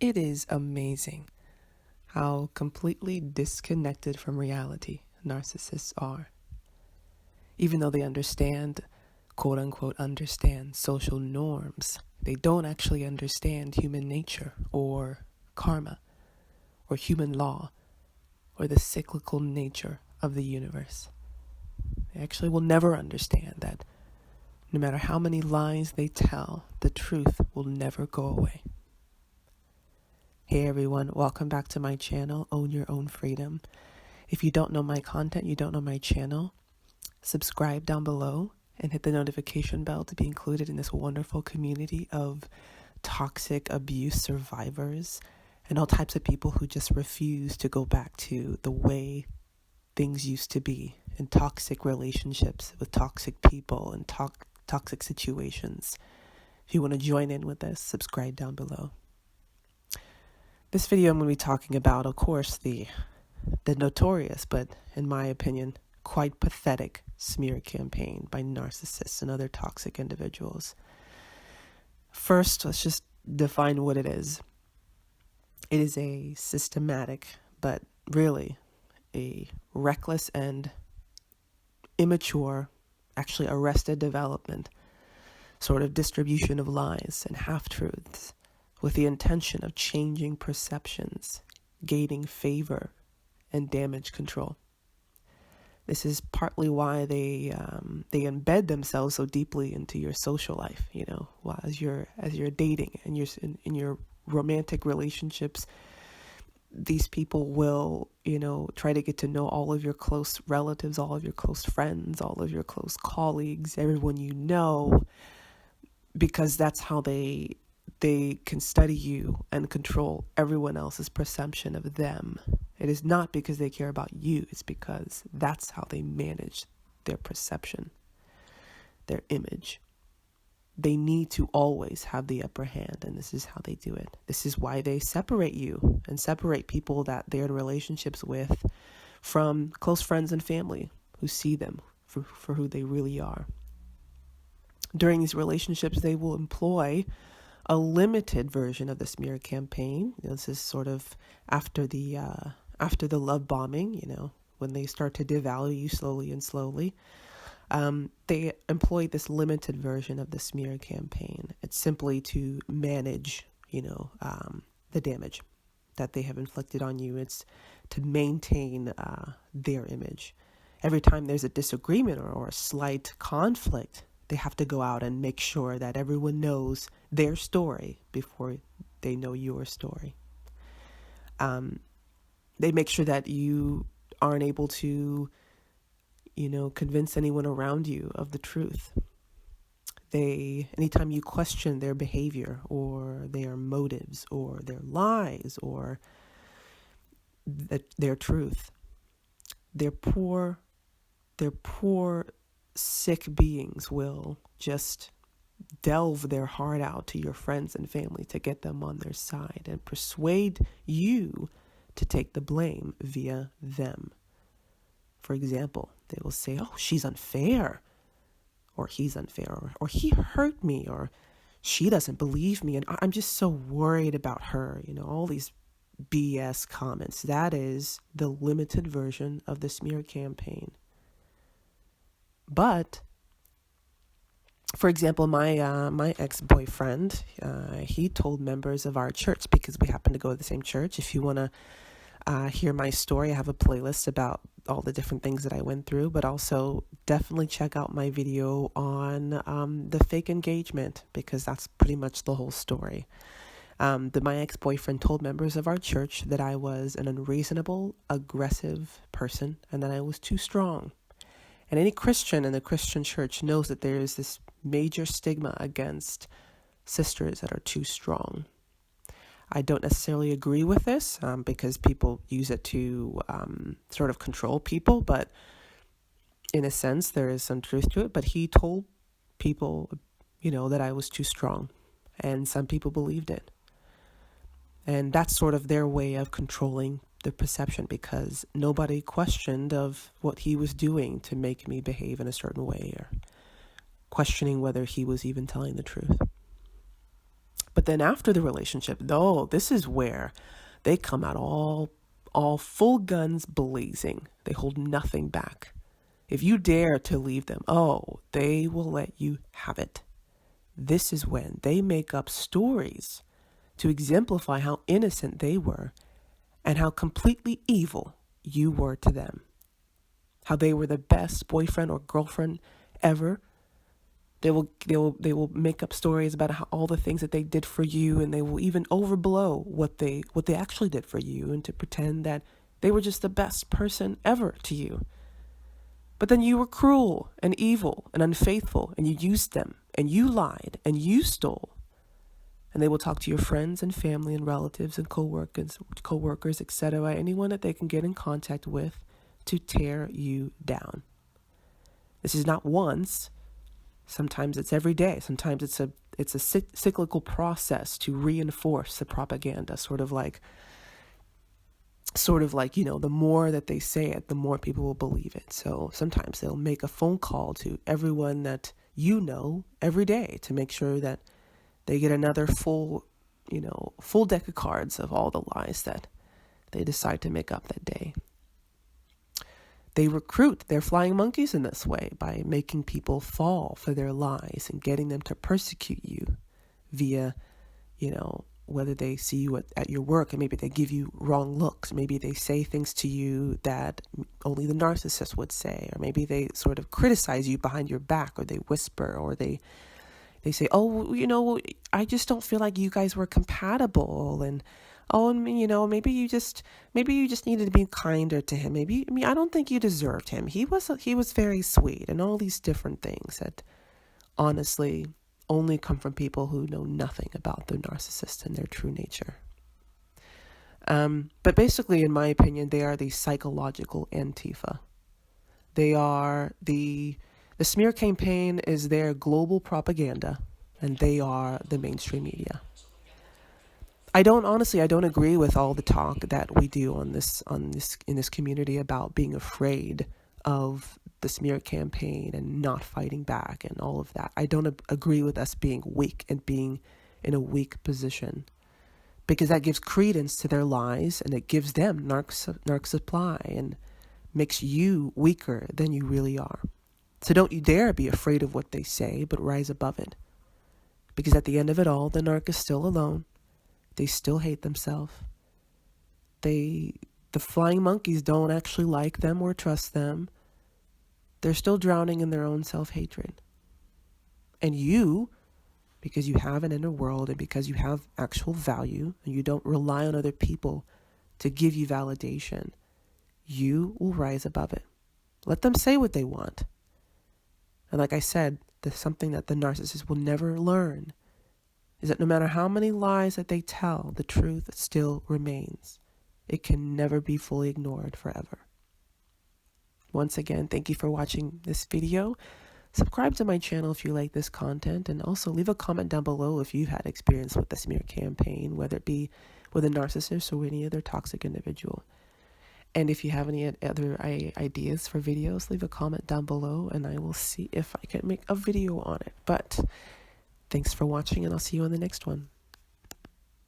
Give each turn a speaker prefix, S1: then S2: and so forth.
S1: It is amazing how completely disconnected from reality narcissists are. Even though they understand, quote unquote, understand social norms, they don't actually understand human nature or karma or human law or the cyclical nature of the universe. They actually will never understand that no matter how many lies they tell, the truth will never go away. Hey everyone, welcome back to my channel, Own Your Own Freedom. If you don't know my content, you don't know my channel, subscribe down below and hit the notification bell to be included in this wonderful community of toxic abuse survivors and all types of people who just refuse to go back to the way things used to be in toxic relationships with toxic people and toxic situations. If you want to join in with this, subscribe down below. This video I'm going to be talking about, of course, the notorious, but in my opinion, quite pathetic smear campaign by narcissists and other toxic individuals. First, let's just define what it is. It is a systematic, but really a reckless and immature, actually arrested development, sort of distribution of lies and half-truths, with the intention of changing perceptions, gaining favor, and damage control. This is partly why they embed themselves so deeply into your social life. You know, as you're dating and you're in your romantic relationships, these people will, try to get to know all of your close relatives, all of your close friends, all of your close colleagues, everyone you know, because that's how they can study you and control everyone else's perception of them. It is not because they care about you. It's because that's how they manage their perception, their image. They need to always have the upper hand, and this is how they do it. This is why they separate you and separate people that they're in relationships with from close friends and family who see them for who they really are. During these relationships, they will employ a limited version of the smear campaign. This is sort of after the love bombing, when they start to devalue you slowly and slowly. They employ this limited version of the smear campaign. It's simply to manage, the damage that they have inflicted on you. It's to maintain their image. Every time there's a disagreement or a slight conflict, they have to go out and make sure that everyone knows their story before they know your story. They make sure that you aren't able to, convince anyone around you of the truth. Anytime you question their behavior or their motives or their lies or their truth, their poor, sick beings will just delve their heart out to your friends and family to get them on their side and persuade you to take the blame via them. For example, they will say, oh, she's unfair, or he's unfair, or he hurt me, or she doesn't believe me, and I'm just so worried about her, all these BS comments. That is the limited version of the smear campaign. But, for example, my ex-boyfriend, he told members of our church, because we happen to go to the same church. If you want to hear my story, I have a playlist about all the different things that I went through, but also definitely check out my video on the fake engagement, because that's pretty much the whole story. My ex-boyfriend told members of our church that I was an unreasonable, aggressive person and that I was too strong. And any Christian in the Christian church knows that there is this major stigma against sisters that are too strong. I don't necessarily agree with this because people use it to sort of control people, but in a sense, there is some truth to it. But he told people, that I was too strong, and some people believed it. And that's sort of their way of controlling the perception, because nobody questioned of what he was doing to make me behave in a certain way, or questioning whether he was even telling the truth. But then after the relationship, though, this is where they come out all full guns blazing. They hold nothing back. If you dare to leave them, oh, they will let you have it. This is when they make up stories to exemplify how innocent they were and how completely evil you were to them. How they were the best boyfriend or girlfriend ever. They will make up stories about how all the things that they did for you, and they will even overblow what they actually did for you, and to pretend that they were just the best person ever to you. But then you were cruel and evil and unfaithful, and you used them, and you lied, and you stole. And they will talk to your friends and family and relatives and co-workers, etc., anyone that they can get in contact with to tear you down. This is not once. Sometimes it's every day. Sometimes it's a cyclical process to reinforce the propaganda, sort of like, the more that they say it, the more people will believe it. So sometimes they'll make a phone call to everyone that you know every day to make sure that they get another full deck of cards of all the lies that they decide to make up that day. They recruit their flying monkeys in this way by making people fall for their lies and getting them to persecute you via, whether they see you at your work and maybe they give you wrong looks. Maybe they say things to you that only the narcissist would say, or maybe they sort of criticize you behind your back, or they whisper, or they say, oh, I just don't feel like you guys were compatible, and maybe you just needed to be kinder to him. I don't think you deserved him. He was very sweet, and all these different things that honestly only come from people who know nothing about the narcissist and their true nature. But basically, in my opinion, they are the psychological Antifa. They are the smear campaign is their global propaganda, and they are the mainstream media. I don't agree with all the talk that we do in this community about being afraid of the smear campaign and not fighting back and all of that. I don't agree with us being weak and being in a weak position, because that gives credence to their lies, and it gives them narc supply and makes you weaker than you really are. So don't you dare be afraid of what they say, but rise above it. Because at the end of it all, the narc is still alone. They still hate themselves. The flying monkeys don't actually like them or trust them. They're still drowning in their own self-hatred. And you, because you have an inner world and because you have actual value and you don't rely on other people to give you validation, you will rise above it. Let them say what they want. And like I said, there's something that the narcissist will never learn, is that no matter how many lies that they tell, the truth still remains. It can never be fully ignored forever. Once again, thank you for watching this video. Subscribe to my channel if you like this content, and also leave a comment down below if you've had experience with the smear campaign, whether it be with a narcissist or any other toxic individual. And if you have any other ideas for videos, leave a comment down below and I will see if I can make a video on it. But thanks for watching, and I'll see you on the next one.